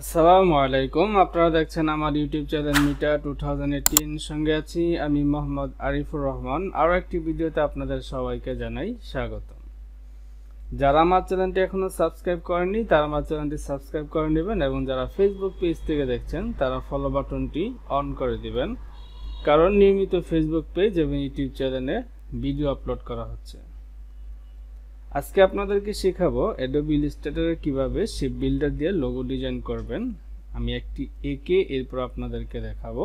আসসালামু আলাইকুম। আপনারা দেখছেন আমার ইউটিউব চ্যানেল মিটা 2018 সঙ্গে আছি আমি মোহাম্মদ আরিফুর রহমান। আরও একটি ভিডিওতে আপনাদের সবাইকে জানাই স্বাগত। যারা আমার চ্যানেলটি এখনো সাবস্ক্রাইব করেননি তারা আমার চ্যানেলটি সাবস্ক্রাইব করে নেবেন এবং যারা ফেসবুক পেজ থেকে দেখছেন তারা ফলো বাটনটি অন করে দিবেন, কারণ নিয়মিত ফেসবুক পেজ এবং ইউটিউব চ্যানেলে ভিডিও আপলোড করা হচ্ছে। আজকে আপনাদেরকে শেখাবো Adobe illustrator কিভাবে শেপ বিল্ডার দিয়ে লোগো ডিজাইন করবেন। আমি একটি এঁকে এরপর আপনাদেরকে দেখাবো।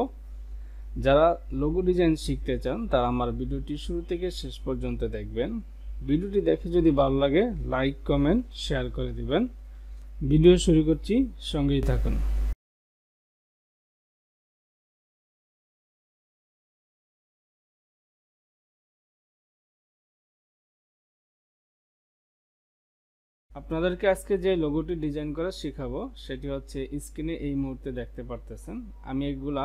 যারা লোগো ডিজাইন শিখতে চান তারা আমার ভিডিওটি শুরু থেকে শেষ পর্যন্ত দেখবেন। ভিডিওটি দেখে যদি ভালো লাগে লাইক কমেন্ট শেয়ার করে দিবেন। ভিডিও শুরু করছি, সঙ্গেই থাকুন। আপনাদেরকে আজকে যে লোগোটি ডিজাইন করা শেখাবো সেটি হচ্ছে স্ক্রিনে এই মুহূর্তে দেখতে পারতেছেন। আমি এগুলা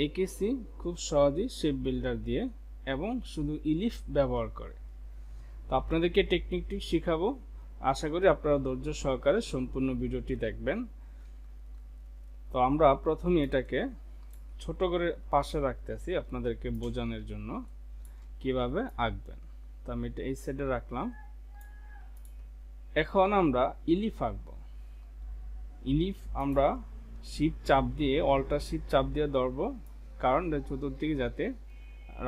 এঁকেছি খুব সহজেই শেপ বিল্ডার দিয়ে এবং শুধু ইলিফ ব্যবহার করে। তো আপনাদেরকে টেকনিকটি শেখাবো, আশা করি আপনারা ধৈর্য সহকারে সম্পূর্ণ ভিডিওটি দেখবেন। তো আমরা প্রথমে এটাকে ছোট করে পাশে রাখতেছি আপনাদেরকে বোঝানোর জন্য কিভাবে আঁকবেন। তো আমি এটা এই সাইডে রাখলাম। এখন আমরা ইলিফ আঁকবো। ইলিফ আমরা শিফট চাপ দিয়ে অল্টার শিফট চাপ দিয়ে ধরবো, কারণ চতুর্দিকে যাতে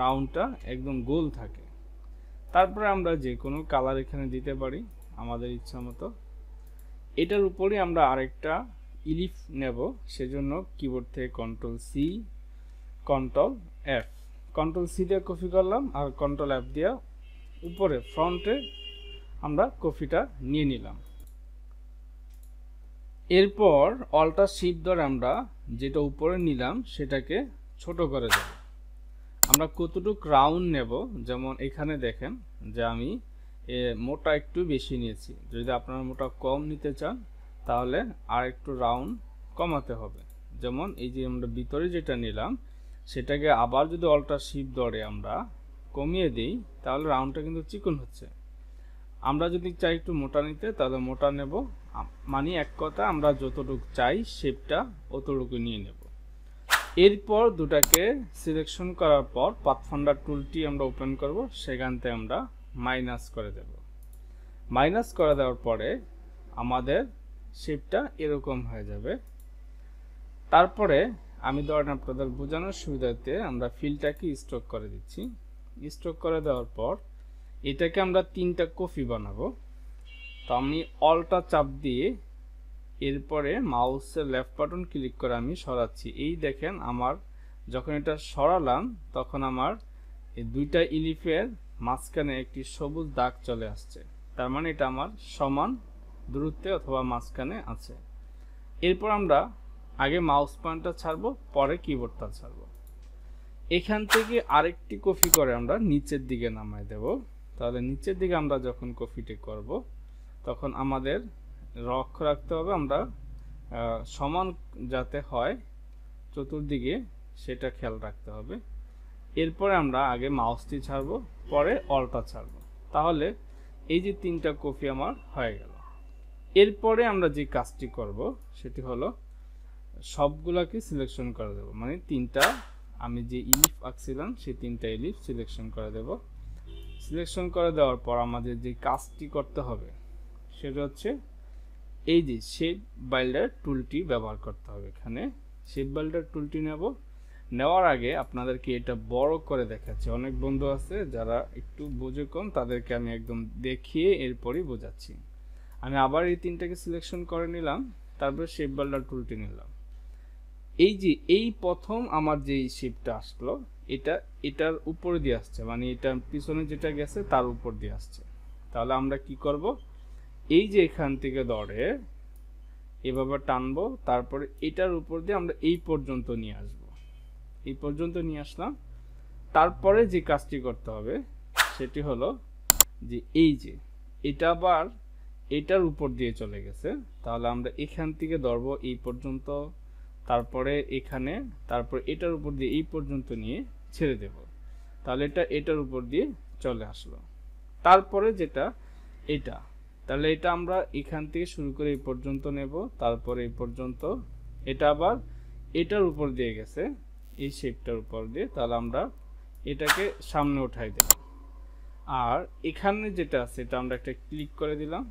রাউন্ডটা একদম গোল থাকে। তারপরে আমরা যে কোনো কালার এখানে দিতে পারি আমাদের ইচ্ছা মতো। এটার উপরে আমরা আরেকটা ইলিফ নেব, সেজন্য কিবোর্ড থেকে control C control F, control C দিয়ে কপি করলাম আর কন্ট্রোল এফ দিয়ে উপরে ফ্রন্টে আমরা কপিটা নিয়ে নিলাম। এরপর অল্টার শিফট ধরে আমরা যেটা উপরে নিলাম সেটাকে ছোট করে দেব। আমরা কতটুকু রাউন্ড নেব, যেমন এখানে দেখেন যে আমি মোটা একটু বেশি নিয়েছি। যদি আপনারা মোটা কম নিতে চান তাহলে আর একটু রাউন্ড কমাতে হবে। যেমন এই যে আমরা ভিতরে যেটা নিলাম সেটাকে আবার যদি অল্টার শিফট ধরে আমরা কমিয়ে দিই তাহলে রাউন্ডটা কিন্তু চিকন হচ্ছে। আমরা যদি চাই একটু মোটা নিতে তাহলে মোটা নেব, মানে এক কথা আমরা যতটুকু চাই শেপটা অতটুকু নিয়ে নেব। এরপর দুটাকে সিলেকশন করার পর পাথফাইন্ডার টুলটি আমরা ওপেন করব, সেখান থেকে আমরা মাইনাস করে দেব। মাইনাস করে দেওয়ার পরে আমাদের শেপটা এরকম হয়ে যাবে। তারপরে আমি ধরেন আপনাদের বোঝানোর সুবিধার্থে আমরা ফিলটাকে স্ট্রোক করে দিচ্ছি। স্ট্রোক করে দেওয়ার পর এটাকে আমরা তিনটা কপি বানাবো। তো আমি অল্টা চাপ দিয়ে এরপরে মাউসের লেফট বাটন ক্লিক করে আমি সরাচ্ছি। এই দেখেন আমার যখন এটা সরালাম তখন আমার এই দুইটা ইলিফের মাঝখানে একটি সবুজ দাগ চলে আসছে, তার মানে এটা আমার সমান দূরত্বে অথবা মাঝখানে আছে। এরপর আমরা আগে মাউস পয়েন্টার ছাড়বো, পরে কিবোর্ডটা ছাড়বো। এখান থেকে আরেকটি কপি করে আমরা নিচের দিকে নামাই দেব। তাহলে নিচের দিকে আমরা যখন কপিটি করব তখন আমাদের লক্ষ্য রাখতে হবে আমরা সমান যাতে হয় চতুর্দিকে, সেটা খেয়াল রাখতে হবে। এরপরে আমরা আগে মাউসটি ছাড়বো, পরে অল্টা ছাড়বো। তাহলে এই যে তিনটা কপি আমার হয়ে গেল। এরপরে আমরা যে কাজটি করব সেটি হলো সবগুলাকে সিলেকশন করে দেব, মানে তিনটা আমি যে ইলিফ আঁকছিলাম সেই তিনটা ইলিফ সিলেকশন করে দেব। সিলেকশন করে দেওয়ার পর আমাদের যে কাজটি করতে হবে সেটা হচ্ছে এই যে শেপ বিল্ডার টুলটি ব্যবহার করতে হবে। এখানে শেপ বিল্ডার টুলটি নেওয়ার আগে আপনাদেরকে এটা বড় করে দেখাচ্ছি। অনেক বন্ধু আছে যারা একটু বোঝে কম, তাদেরকে আমি একদম দেখিয়ে এরপরই বোঝাচ্ছি। আমি আবার এই তিনটাকে সিলেকশন করে নিলাম, তারপর শেপ বিল্ডার টুলটি নিলাম। এই যে এই প্রথম আমার যে শেপটা আসলো এটার উপরে দিয়ে আসছে, মানে এটার পিছনে যেটা গেছে তার উপর দিয়ে আসছে। তাহলে আমরা কি করব, এই যে এখান থেকে ধরে এভাবে টানবো, তারপরে এটার উপর দিয়ে আমরা এই পর্যন্ত নিয়ে আসব। এই পর্যন্ত নিয়ে আসলাম। তারপরে যে কাজটি করতে হবে সেটি হলো যে এই যে এটা আবার এটার উপর দিয়ে চলে গেছে, তাহলে আমরা এখান থেকে ধরবো এই পর্যন্ত, তারপরে এখানে, তারপর এটার উপর দিয়ে এই পর্যন্ত নিয়ে ছেড়ে দেব। তাহলে এটা এটার উপর দিয়ে চলে আসলো। তারপরে যেটা এটা তাহলে এটা আমরা এখান থেকে শুরু করে এই পর্যন্ত নেব, তারপরে এই পর্যন্ত, এটা আবার এটার উপর দিয়ে গেছে, এই শেপটার উপর দিয়ে, তাহলে আমরা এটাকে সামনে উঠাই দেব। আর এখানে যেটা আছে এটা আমরা একটা ক্লিক করে দিলাম,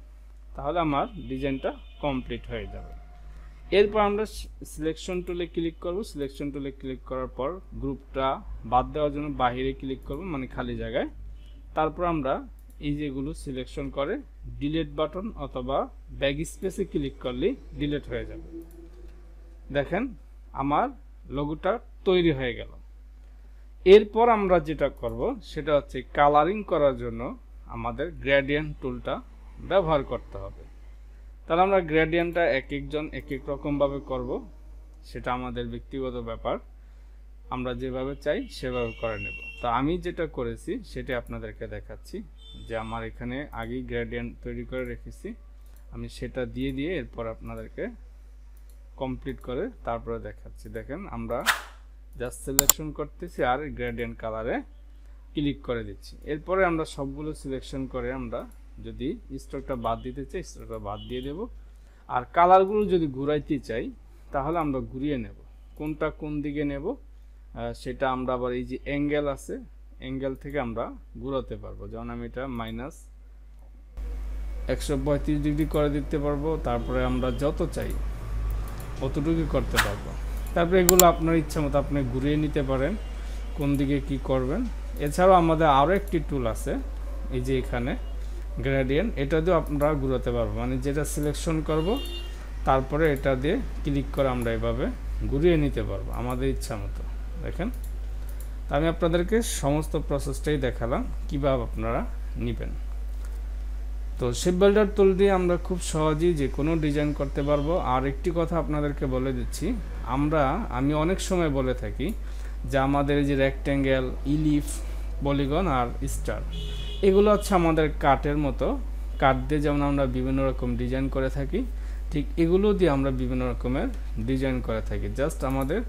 তাহলে আমার ডিজাইনটা কমপ্লিট হয়ে যাবে। এরপর আমরা সিলেকশন টুলে ক্লিক করব। সিলেকশন টুলে ক্লিক করার পর গ্রুপটা বাদ দেওয়ার জন্য বাহিরে ক্লিক করব, মানে খালি জায়গায়। তারপর আমরা এই যেগুলো সিলেকশন করে ডিলিট বাটন অথবা ব্যাক স্পেসে ক্লিক করলেই ডিলিট হয়ে যাবে। দেখেন আমার লোগোটা তৈরি হয়ে গেল। এরপর আমরা যেটা করব সেটা হচ্ছে কালারিং করার জন্য আমাদের গ্রেডিয়েন্ট টুলটা ব্যবহার করতে হবে। তাহলে আমরা গ্রেডিয়েন্টটা এক একজন এক এক রকমভাবে করব, সেটা আমাদের ব্যক্তিগত ব্যাপার, আমরা যেভাবে চাই সেভাবে করে নেব। তো আমি যেটা করেছি সেটা আপনাদেরকে দেখাচ্ছি, যে আমার এখানে আগেই গ্রেডিয়েন্ট তৈরি করে রেখেছি, আমি সেটা দিয়ে দিয়ে এরপর আপনাদেরকে কমপ্লিট করে তারপরে দেখাচ্ছি। দেখেন আমরা জাস্ট সিলেকশন করতেছি আর গ্রেডিয়েন্ট কালারে ক্লিক করে দিচ্ছি। এরপরে আমরা সবগুলো সিলেকশন করে আমরা যদি স্ট্রোকটা বাদ দিতে চাই স্ট্রোকটা বাদ দিয়ে দেব। আর কালারগুলো যদি ঘুরাইতে চাই তাহলে আমরা ঘুরিয়ে নেব, কোনটা কোন দিকে নেব সেটা আমরা আবার এই যে অ্যাঙ্গেল আছে, অ্যাঙ্গেল থেকে আমরা ঘুরাতে পারবো। যেমন আমি এটা -135 ডিগ্রি করে দিতে পারবো, তারপরে আমরা যত চাই অতটুকু করতে পারবো। তারপরে এগুলো আপনার ইচ্ছা মতো আপনি ঘুরিয়ে নিতে পারেন কোন দিকে কি করবেন। এছাড়াও আমাদের আরও একটি টুল আছে, এই যে এখানে গ্রেডিয়েন্ট, এটা দিয়েও আমরা ঘুরাতে পারবো, মানে যেটা সিলেকশন করব তারপরে এটা দিয়ে ক্লিক করে আমরা এভাবে ঘুরিয়ে নিতে পারবো আমাদের ইচ্ছা মতো। দেখেন আমি আপনাদেরকে সমস্ত প্রসেসটাই দেখালাম কিভাবে আপনারা নেবেন। তো শেপ বিল্ডার টুল দিয়ে আমরা খুব সহজেই যে কোনো ডিজাইন করতে পারবো। আর একটি কথা আপনাদেরকে বলে দিচ্ছি, আমি অনেক সময় বলে থাকি যে আমাদের এই যে রেক্ট্যাঙ্গেল, ইলিফ, পলিগন আর স্টার, এগুলো হচ্ছে আমাদের কাটের মতো। কাট দিয়ে যেমন আমরা বিভিন্ন রকম ডিজাইন করে থাকি, ঠিক এগুলো দিয়ে আমরা বিভিন্ন রকমের ডিজাইন করে থাকি। জাস্ট আমাদের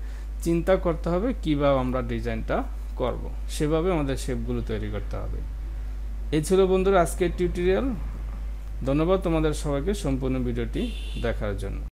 চিন্তা করতে হবে কিভাবে আমরা ডিজাইনটা করব, সেভাবে আমাদের শেপগুলো তৈরি করতে হবে। এই ছিল বন্ধুরা আজকের টিউটোরিয়াল। ধন্যবাদ তোমাদের সবাইকে সম্পূর্ণ ভিডিওটি দেখার জন্য।